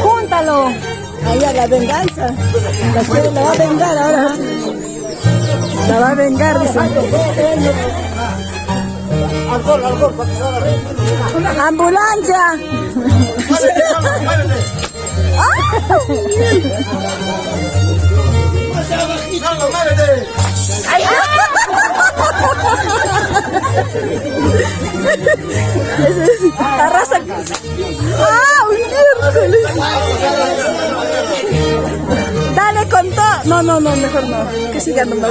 Júntalo. Ahí a la venganza. La va a vengar ahora. La va a vengar, dice. ¡Ambulancia! Arrasa. ¡Ah! Dale con todo. No, mejor no. Que siga nomás.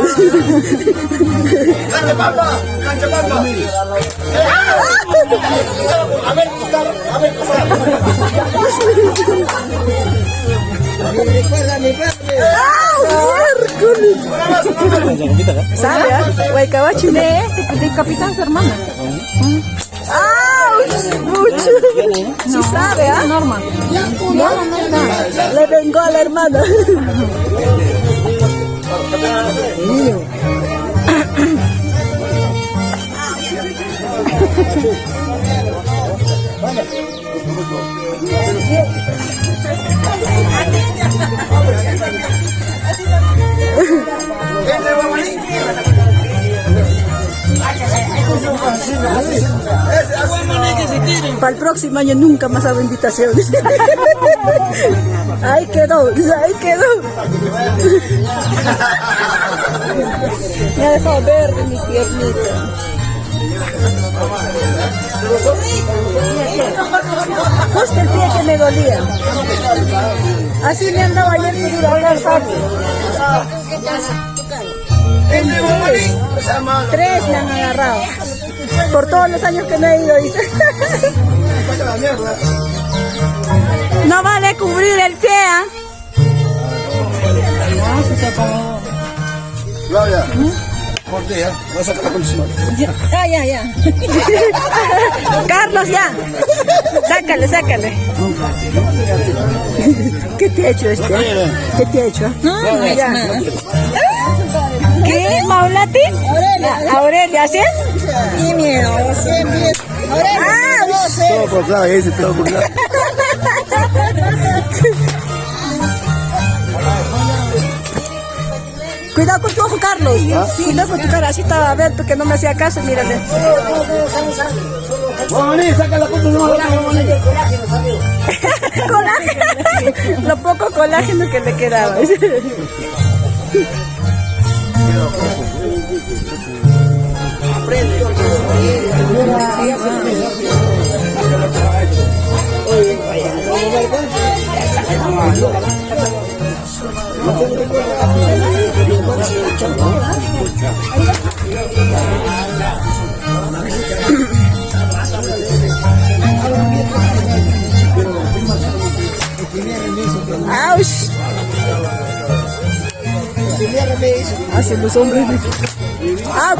¡Cancha papa! ¡Cancha papa! A ver, costar. ¿Sabe? Huaycabachi de capitán su hermana. Mucho. Sí sabe, ¿ah? Norma. No. Le vengó a la hermana. Para el próximo año nunca más hago invitaciones. Ahí quedó. Me ha dejado verde mi piernita. Justo el pie que me dolía. Así me andaba ayer por huracán, ¿sabes? 3 me han agarrado. Por todos los años que no he ido, dice. No vale cubrir el pie, ¿ah? Claudia, corte ya. Voy a sacar la próxima. Ya. Carlos, ya. Sácale. ¿Qué te ha hecho este? ¿Qué te ha hecho? No, ya. ¿Qué? ¿Maulati? Aurelia, ¿sí? Y miedo, Aurelia. Todo por Claudia, dice todo por Claudia. Cuidado con tu ojo, Carlos. Sí, cuidado con tu cara, así estaba a ver porque no me hacía caso, mírate. Vamos, saca la foto, no, Colágeno. Lo poco colágeno que le quedaba. ¡Auch! Hacen los hombres.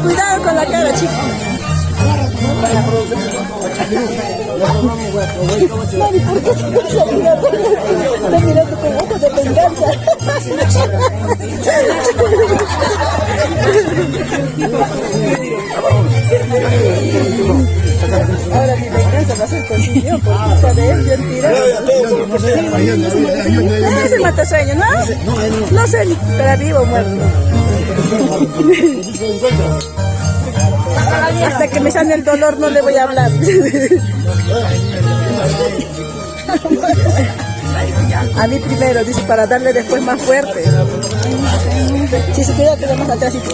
Cuidado con la cara, chico. Mari, ¿por qué te estás mirando? Estás mirando con ojos de venganza. Ahora mi venganza va a ser contigo por culpa de él, bien tirado. No se mata sueño, ¿no? No sé, estará vivo o muerto. Hasta que me sane el dolor no le voy a hablar. A mí primero, dice, para darle después más fuerte. Si se queda más atrás y tú.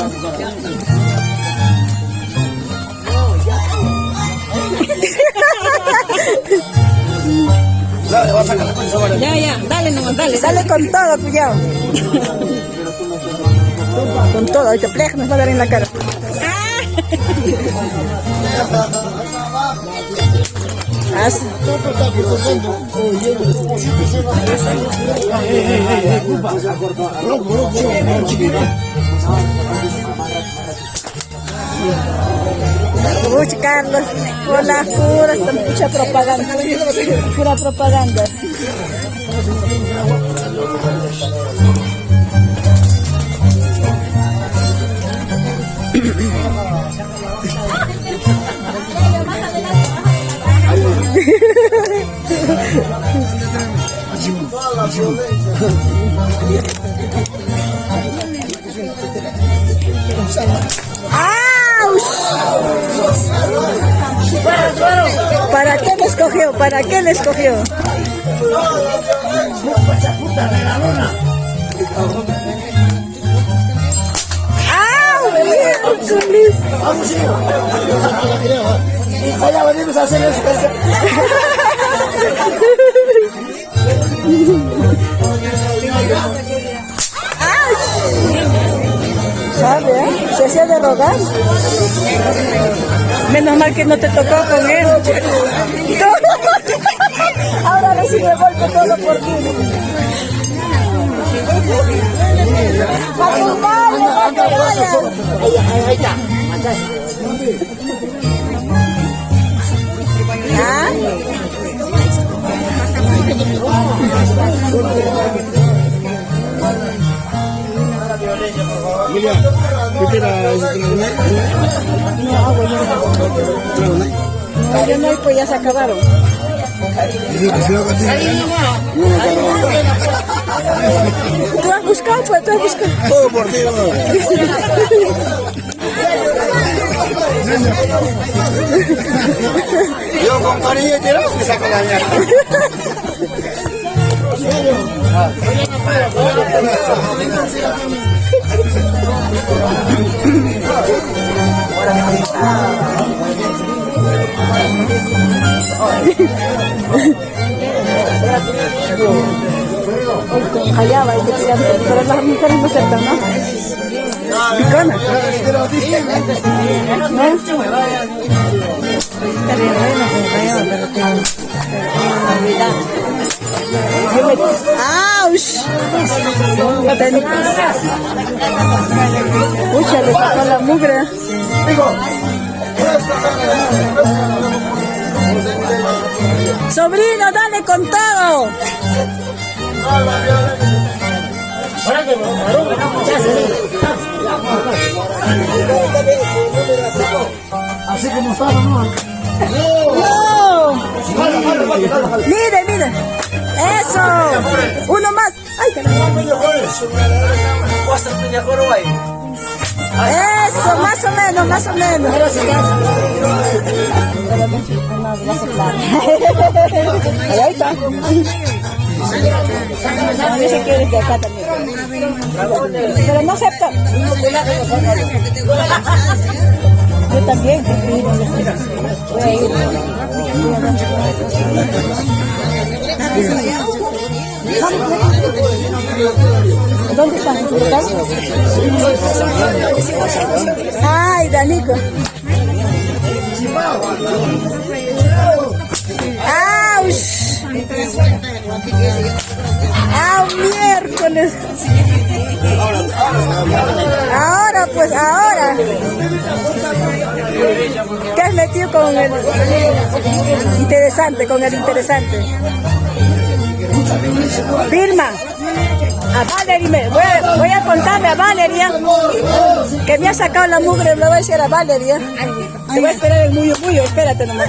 Ya, dale nomás, dale. Dale con todo, cuidado. Con todo, ahorita plej nos va a dar en la cara. Uy, Carlos, por las puras, mucha propaganda, pura propaganda. ¡Auch! ¿Para qué le escogió? ¿Para qué le escogió? ¡Au! ¡Miércoles! Allá venimos a hacer eso. ¿Sabe, eh? Se hacía de rogar. Menos mal que no te tocó con él. Ahora recibe golpe todo por ti. Ahí está. ¿Ah? Emilia, ¿tú quieres No, agua yo no hay, pues ya se acabaron. Tú has buscado, pues tú has buscado. Todo por ti, yo con cariño y tirado me saco la mierda. Callaba y decían, pero las mujeres no aceptan, ¿no? Picona. ¡Auch! Pucha, le tocó la mugre. Sobrino, dale con todo. Así como está, ¿no? ¡No! Mire, mire. ¡Eso! ¡Uno más! ¡Ay, caramba! Eso, más o menos, más o menos. Ahí está. A mí se quiere de acá también. Pero no acepta. Yo también. Voy a ir. ¿Dónde están? ¿En su casa? Ay, Danico. ¡Auch! ¡Ah, miércoles! Ahora, pues, ahora. ¿Qué has metido con el interesante, con el interesante? Vilma, a Valerie, voy a contarle a Valeria que me ha sacado la mugre, le voy a decir a Valeria. Te voy a esperar el muyo, espérate nomás.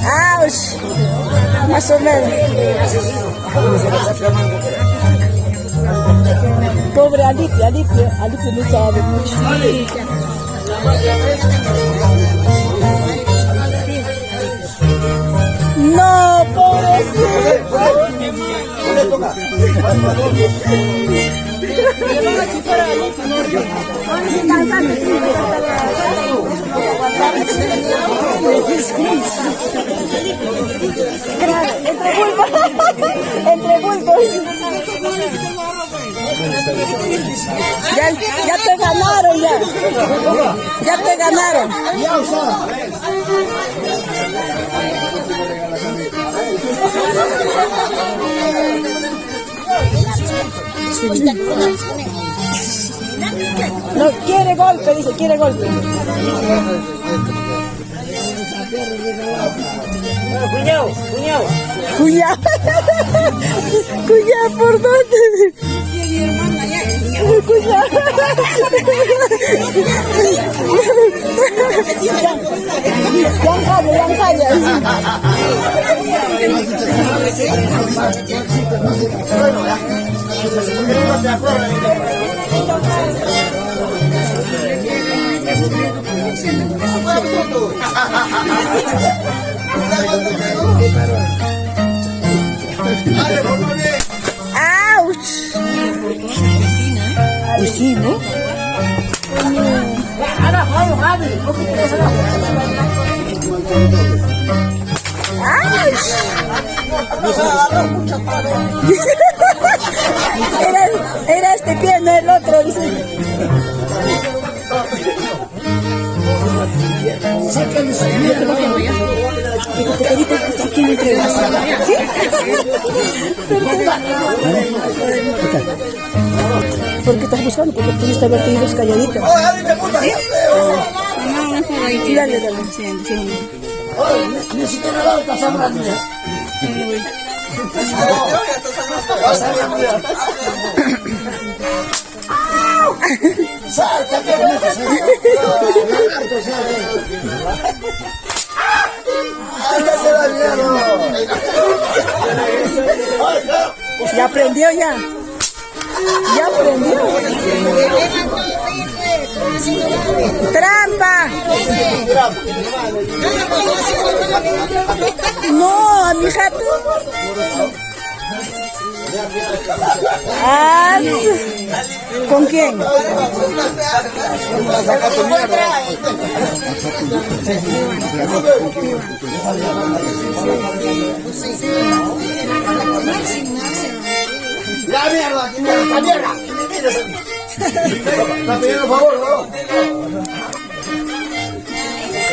¡Auch! Más o menos. Pobre Alicia no sabe mucho. No, pobrecito. Entre bulbos. Ya te ganaron, ya. Ya te ganaron. No, quiere golpe, dice, quiere golpe. Cuñado. Cuya, ¿por dónde? Cuya. Yang kaya. ¡Auch! Pues sí, ¿no? Era este pie, no el otro, dice. Sácame esa mierda. ¿Quién entrega? ¿Sí? ¿Por qué estás buscando? Porque tú estás vertidos calladitos. ¿Sí? Sí, dale, dale. Necesito una lata, Sandra. Ya aprendió ya. Ya aprendió. ¡Trampa! No, mi hija. ¿Con quién? La mierda, la mierda. Está pidiendo favor, ¿no?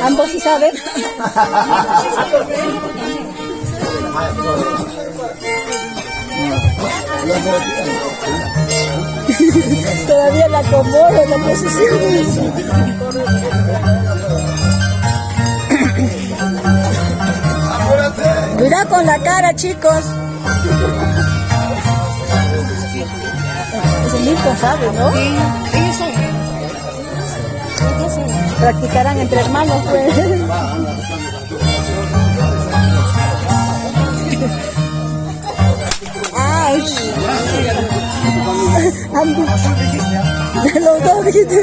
Ambos sí saben. Todavía la acomodo en la posición. Cuidado con la cara, chicos. Es muy sabe, ¿no? Sí, ellos saben. Practicarán entre hermanos, pues. ¡Ay! Los dos dijiste.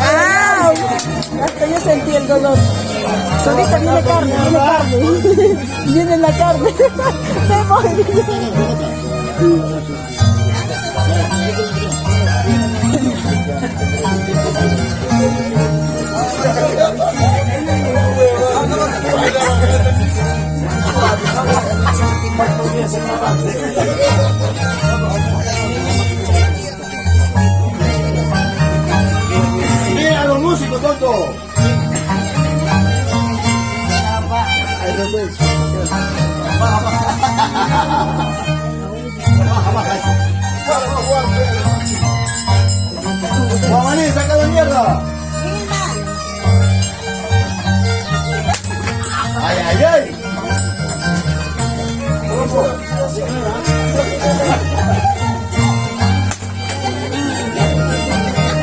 ¡Ah! Hasta yo sentí el dolor. Solita viene carne, viene carne. Viene la carne. Me voy. Mira a los músicos, tonto. Juan, saca la mierda. Ay, ay, ay.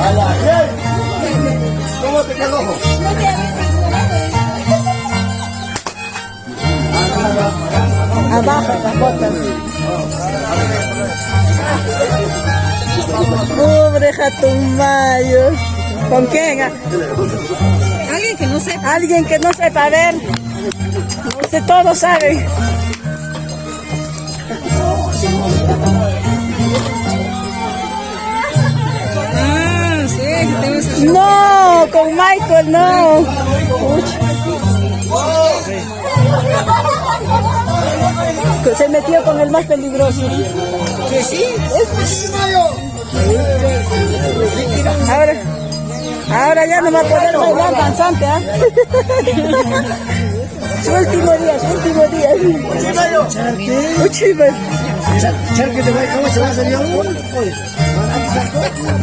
Ay, ay, ay. ¿Cómo te quedó? Abajo las botas. Pobre Jatumayo. ¿Con quién? Alguien que no sepa. Alguien que no sepa, a ver. No sé, todos saben. Sí, no, con Michael no. Se metió con el más peligroso. ¿Que sí? Ahora ya no va a poder bailar danzante, ¿ah? Su último día. Charque te va a salir.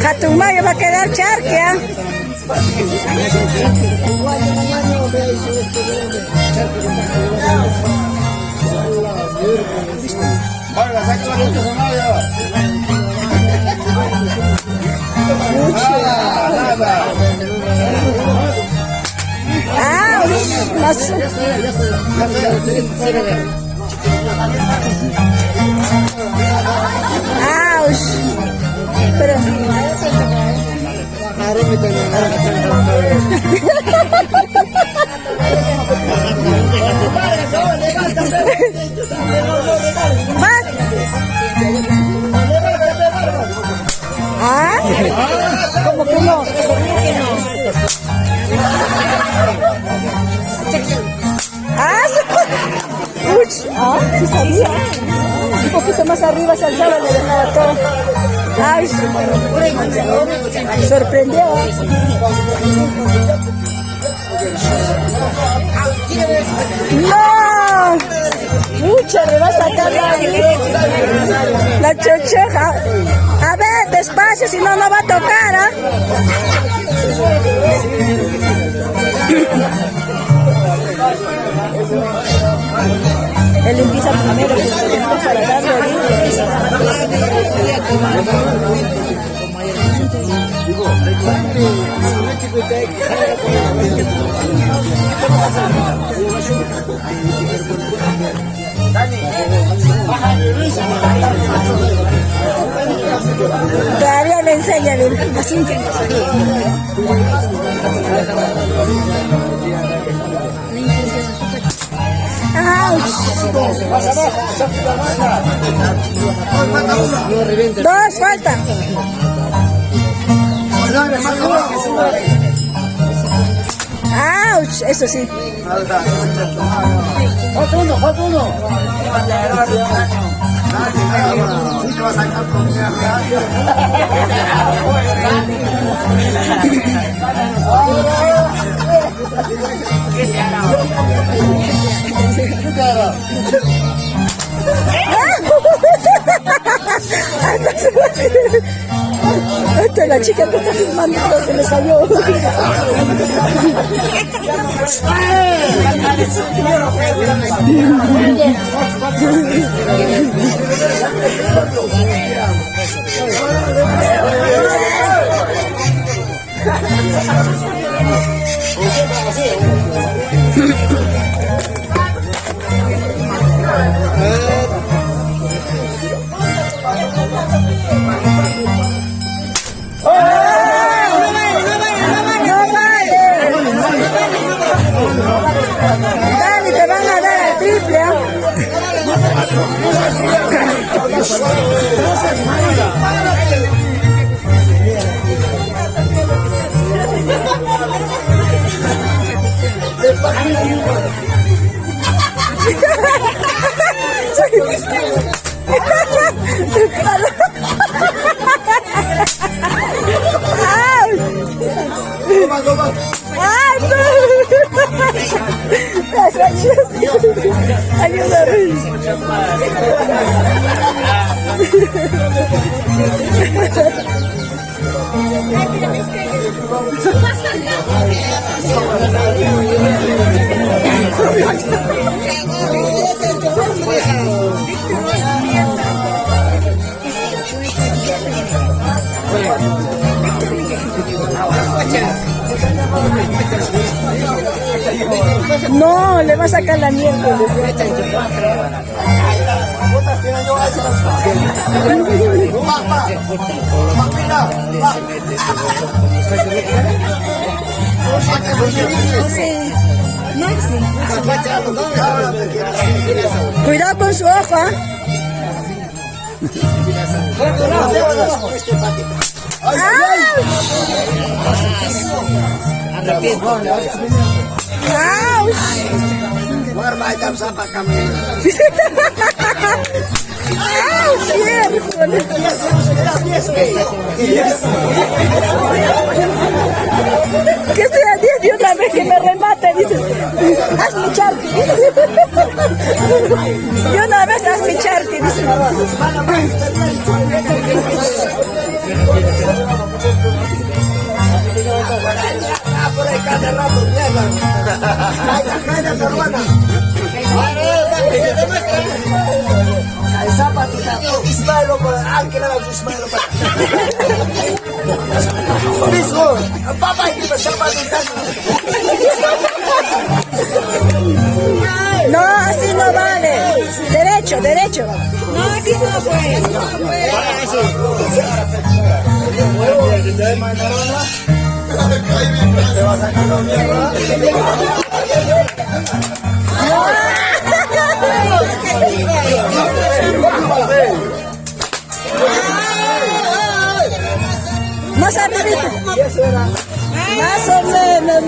Jatumayo va a quedar charquia. Vaya, saca la gente de Mayo. Nada. Ah, más. Ouch. Pero más. Ah, ¿cómo que no? Ah, uch, ah, sí sabía. Un poquito más arriba se alzaba, le dejaba todo. Ay, sorprendió. No, mucha le va a sacar la chocheja. A ver, despacio, si no, no va a tocar, ¿ah? Él empieza primero para darle todavía le enseña bien. Así. Dos faltan. ¡Auch! Eso sí. Falta uno. Esta es la chica que está filmando, que le salió. Dale, te van a dar el triple, ¿eh? Ayúdame. No, le va a sacar la mierda. Cuidado con su ojo, ¿eh? Que estoy a 10 de una vez que me remate, dice, haz mi charqui. De una vez haz mi charqui, dice. Por ahí cada rato, mierda. Cállate, hermana. Zapatita, Ismaelo para alquilar a Ismaelo para. Mismo, papá y que zapatita. No, así no vale. Derecho, derecho. No, así no pues. No, pues. Te vas a sacar la mierda. Más arriba. Más o menos,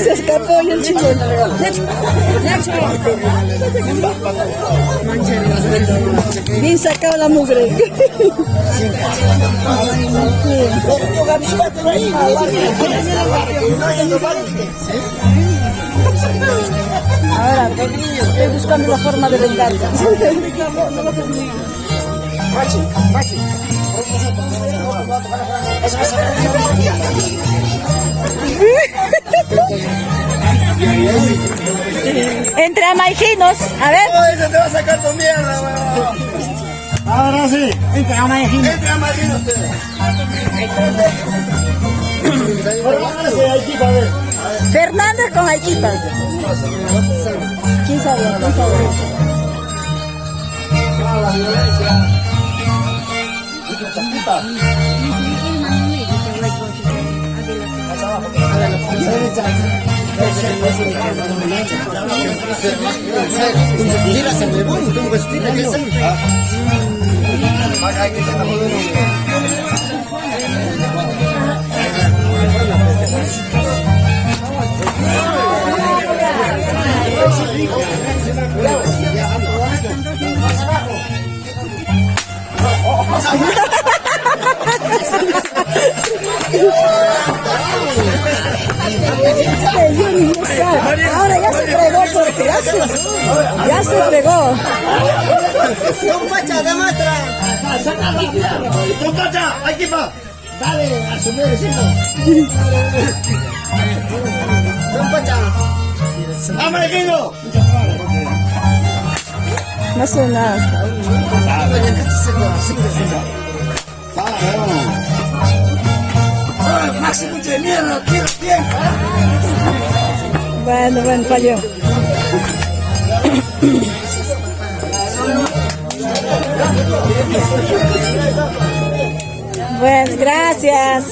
se escapó y el chico. Bien sacado la mugre. Ahora, estoy buscando la forma de vengarla. Entre amaijinos, a ver. Oye, te va a sacar tu mierda, weón. Ahora sí, entre amayajinos. Entre amarillos, Fernández con Aiquipa. ¿Quién sabe? ¿Quién sabe? la violencia. Ahora ya se fregó porque ya se fregó. Don Pacha, demuestra. ¡Don Pacha! ¡Aquí va! Dale, a su merecido. Don Pacha. ¡Amarillo! No sé nada. Máximo de mierda, quiero tiempo. Bueno, falló. Bueno, gracias.